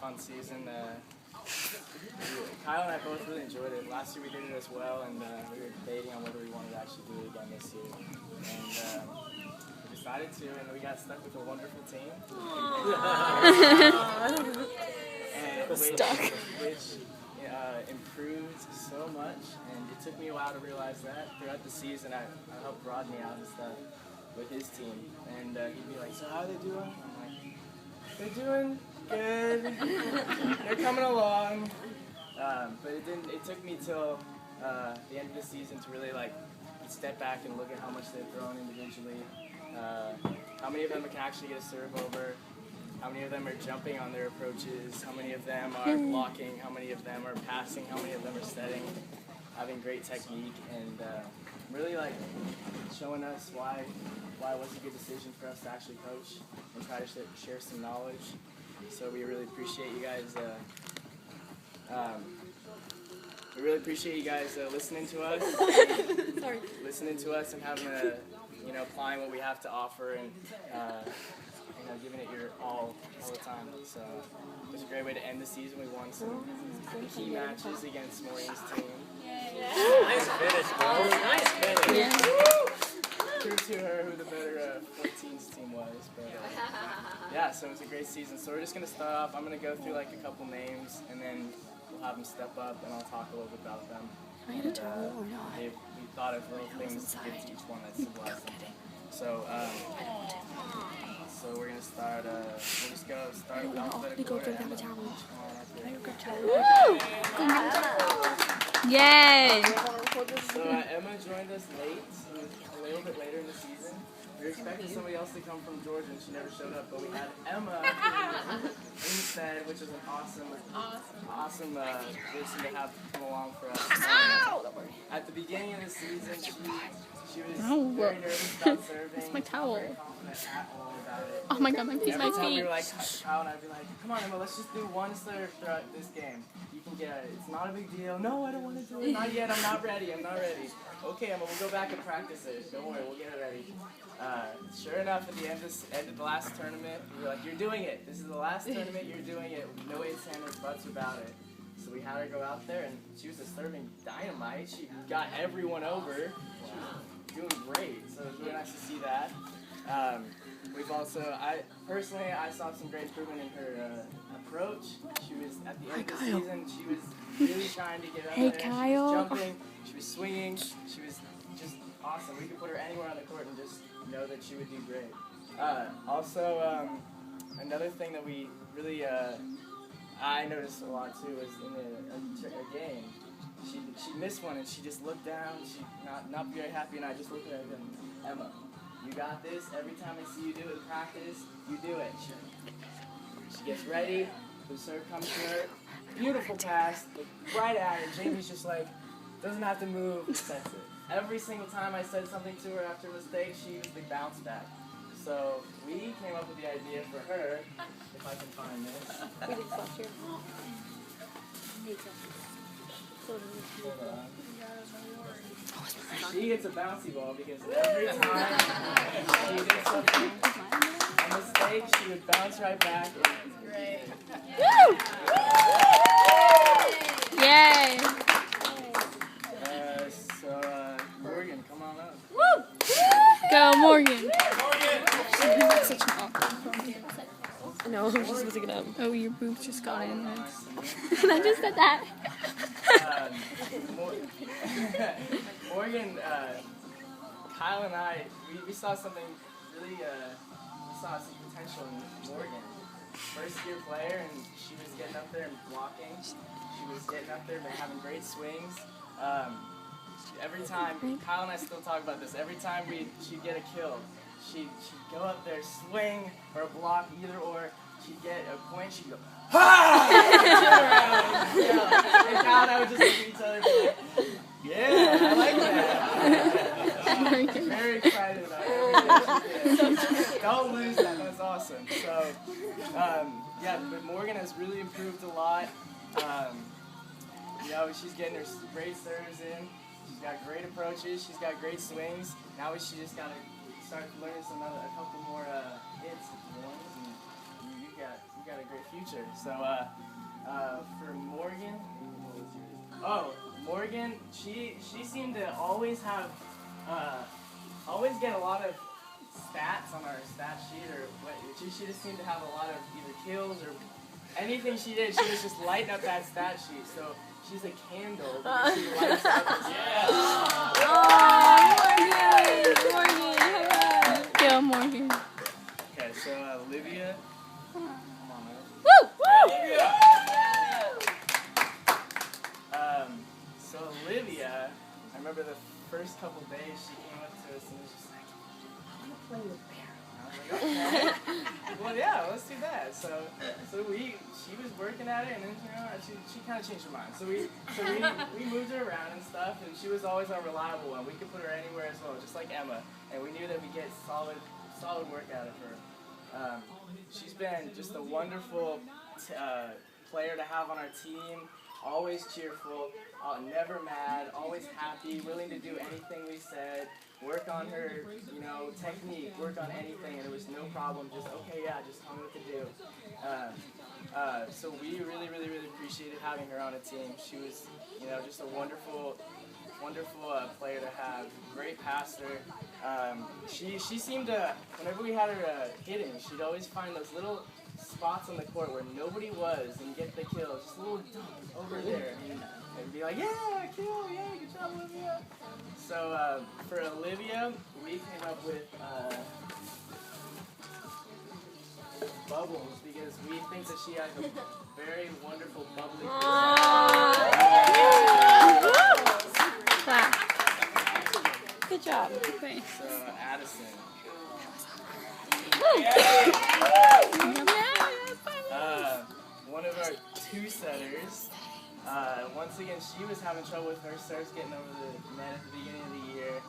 fun season. Kyle and I both really enjoyed it. Last year we did it as well, and we were debating on whether we wanted to actually do it again this year. And we decided to, and we got stuck with a wonderful team. Which improved so much, and it took me a while to realize that. Throughout the season, I helped Rodney out and stuff with his team, and he'd be like, "So how are they doing?" I'm like, "They're doing good. They're coming along." But it took me till the end of the season to really like step back and look at how much they've grown individually, how many of them can actually get a serve over, how many of them are jumping on their approaches, how many of them are blocking, how many of them are passing, how many of them are setting, having great technique, and really like showing us why it was a good decision for us to actually coach and try to share some knowledge. So we really appreciate you guys. We really appreciate you guys listening to us. Listening to us and having applying what we have to offer and giving it your all the time. So it was a great way to end the season. We won some key matches against Maureen's team. Nice finish, bro. Nice finish. Yeah. Prove to her who the better 14s team was. But yeah, so it was a great season. So we're just going to start off. I'm going to go through like a couple names, and then we'll have them step up, and I'll talk a little bit about them. We thought of little things to give to each one that symbolized something. So we're going to start, we'll just start with alphabetical order. Yay! So Emma joined us late, a little bit later in the season. We were expecting somebody else to come from Georgia, and she never showed up, but we had Emma instead, which is an awesome person to have come along for us. At the beginning of the season, she was very nervous about serving. That's my towel. Not very confident at all about it. Oh my god, my feet. Every time we were like, Kyle and I'd be like, "Come on, Emma, let's just do one serve throughout this game. You can get it. It's not a big deal." "No, I don't want to do it. Not yet. I'm not ready. "Okay, Emma, we'll go back and practice it. Don't worry, we'll get it ready." Sure enough, at the end of the last tournament, we were like, "You're doing it. This is the last tournament. You're doing it. No ifs, ands, or buts about it." So we had her go out there, and she was a serving dynamite. She got everyone over. She was doing great. So it was really nice to see that. We've also, I saw some great improvement in her approach. She was, at the end of the season, she was really trying to get up there. Kyle. She was jumping, she was swinging, she was just awesome. We could put her anywhere on the court and just know that she would do great. Also, another thing that we really, I noticed a lot too, was in a game. She missed one and she just looked down, she not very happy, and I just looked at her and "Emma, you got this. Every time I see you do it in practice, you do it." She gets ready, the serve comes to her, beautiful pass, right at it. Jamie's just like, doesn't have to move, sets it. Every single time I said something to her after a mistake, she used the bounce back. So we came up with the idea for her, if I can find this. We did last year. Hold on. She gets a bouncy ball because every time she did something, a mistake, she would bounce right back. Great. Yay! Morgan, come on up. Go, Morgan. Such an awkward. No, I'm just looking it up. Oh, your boobs just got in. And I just said that. Morgan, Kyle and I, we saw something really, we saw some potential in Morgan. First year player, and she was getting up there and blocking. She was getting up there and having great swings. Every time, Kyle and I still talk about this, every time she'd get a kill, she'd go up there, swing, or block, either or. She'd get a point, she'd go, "Ha!" And Kyle and I would just look at each other and be like, "Yeah, I like that." Very excited about everything she did. Don't lose that, that's awesome. So, yeah, but Morgan has really improved a lot. She's getting her great serves in. She's got great approaches. She's got great swings. Now she just got to start learning a couple more hits and ones. And you got a great future. So for Morgan, Morgan, she seemed to always have always get a lot of stats on our stat sheet, or what, she just seemed to have a lot of either kills or anything she did. She was just lighting up that stat sheet. So she's a candle. Because she lights up the stat. Go, Morgan. Okay, so Olivia. Come on, man. Woo! Olivia. So Olivia, I remember the first couple days she came up to us and was just like, "I want to play with Bear." And I was like, "Okay, well, yeah, let's do that." So she was working at it, and then she kind of changed her mind. So we moved her around and stuff, and she was always our reliable one. We could put her anywhere as well, just like Emma, and we knew that we get solid work out of her. She's been just a wonderful player to have on our team. Always cheerful, never mad, always happy, willing to do anything we said, work on her, technique, work on anything, and it was no problem, just, okay, yeah, just tell me what to do. So we really, really, really appreciated having her on a team. She was, just a wonderful player to have, great passer. She seemed to, whenever we had her hitting, she'd always find those little spots on the court where nobody was and get the kill, just a little dunk over there, and be like, yeah, kill, yeah, good job, Olivia. So for Olivia, we came up with Bubbles, because we think that she has a very wonderful, bubbly Clap. Good job. Thanks. So Addison. One of our two-setters, once again, she was having trouble with her serves getting over the net at the beginning of the year,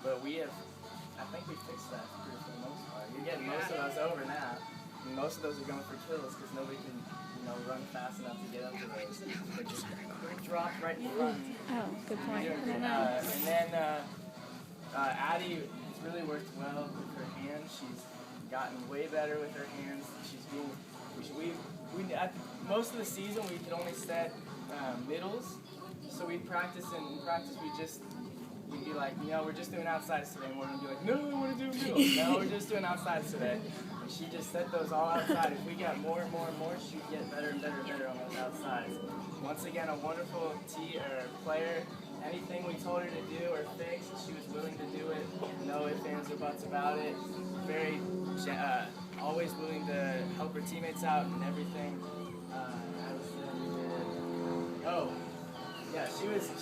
but I think we fixed that for the most part. You're getting most of those over now. And most of those are going for kills because nobody can, run fast enough to get up to those. But just drop right in front. Oh, good point. And then Addie has really worked well with her hands. She's gotten way better with her hands. She's being, at most of the season we could only set middles, so we'd practice, and in practice we'd be like, we're just doing outsides today, and we're going to be like, no, we want to do middles. No, we're just doing outsides today. And she just set those all outside. If we got more and more and more, she'd get better and better and better on those outsides. Once again, a wonderful player. Anything we told her to do or fix, she was willing to do it. No ifs, ands, or buts about it. Very, always willing to help her teammates out and everything.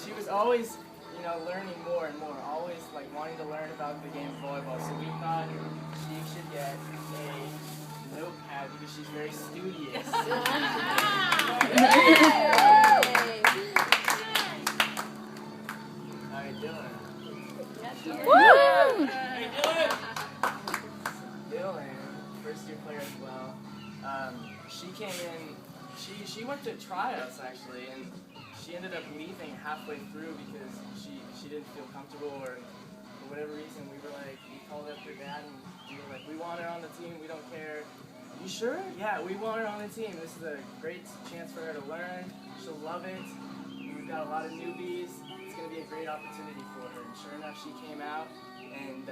She was always, learning more and more. Always wanting to learn about the game of volleyball. So we thought she should get a notepad because she's very studious. Dylan. Woo! Hey, Dylan, first year player as well. She came in, she went to tryouts actually, and she ended up leaving halfway through because she didn't feel comfortable, or for whatever reason. We called up her dad and we were like, we want her on the team, we don't care. You sure? Yeah, we want her on the team. This is a great chance for her to learn. She'll love it. We've got a lot of newbies. It's going to be a great opportunity for her. And sure enough, she came out, and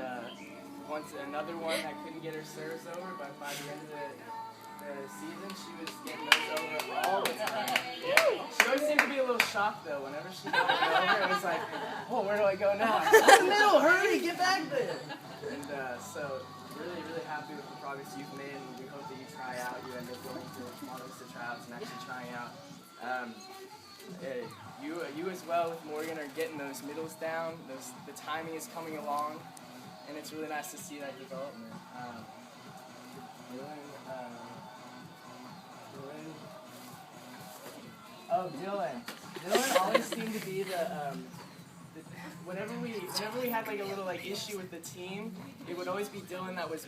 once another one that couldn't get her serves over, but by the end of the season, she was getting those over all the time. She always seemed to be a little shocked though. Whenever she got it over, it was like, oh, where do I go now? No, hurry, get back there. And so really, really happy with the progress you've made, and we hope that you try out. You end up going to Montrose to tryouts and actually trying out. You as well with Morgan are getting those middles down. The timing is coming along, and it's really nice to see that development. Dylan always seemed to be whenever we had a little issue with the team, it would always be Dylan that was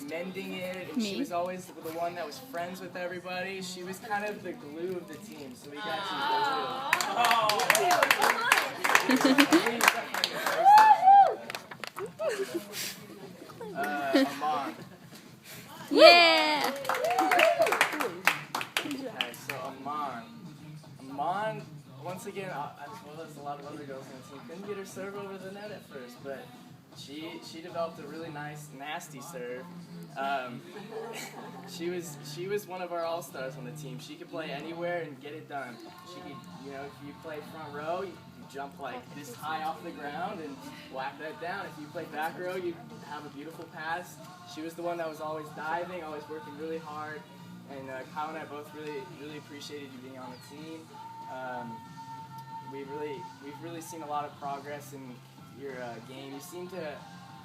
mending it, and she was always the one that was friends with everybody. She was kind of the glue of the team, so we got to Amon. Yeah! Amon, once again, as well as a lot of other girls on the team, couldn't get her serve over the net at first, but she developed a really nice, nasty serve. She was one of our all-stars on the team. She could play anywhere and get it done. She could, you know, if you play front row, you jump like this high off the ground and whack that down. If you play back row, you have a beautiful pass. She was the one that was always diving, always working really hard. And Kyle and I both really appreciated you being on the team. We've really seen a lot of progress in your game. You seem to.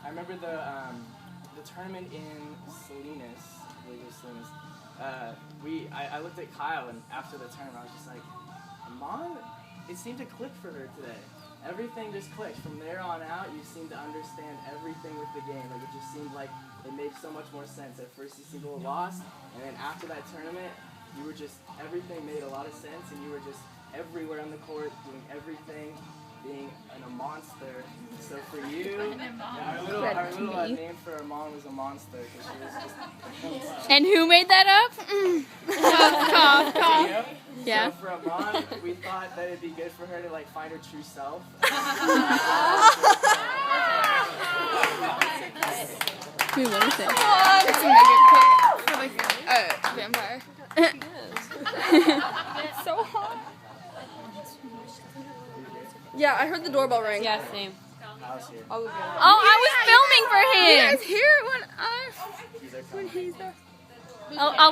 I remember the tournament in Salinas. I believe it was Salinas. I looked at Kyle, and after the tournament, I was just like, Amon, it seemed to click for her today. Everything just clicked. From there on out, you seemed to understand everything with the game. Like, it just seemed like it made so much more sense. At first, you seemed a little lost, and then after that tournament, you were just, everything made a lot of sense, and you were just everywhere on the court, doing everything, being a monster. So for you, our little name for Amon was a monster, because she was just... And who made that up? Cough, cough. You know? Yeah. So for Amon, we thought that it'd be good for her to like find her true self. Who was it? It's a mega for like vampire. It's so hot. Yeah, I heard the doorbell ring. Yeah, same. Kyle's here. Oh, I was filming for him. You guys hear it when He's our he's there? I'll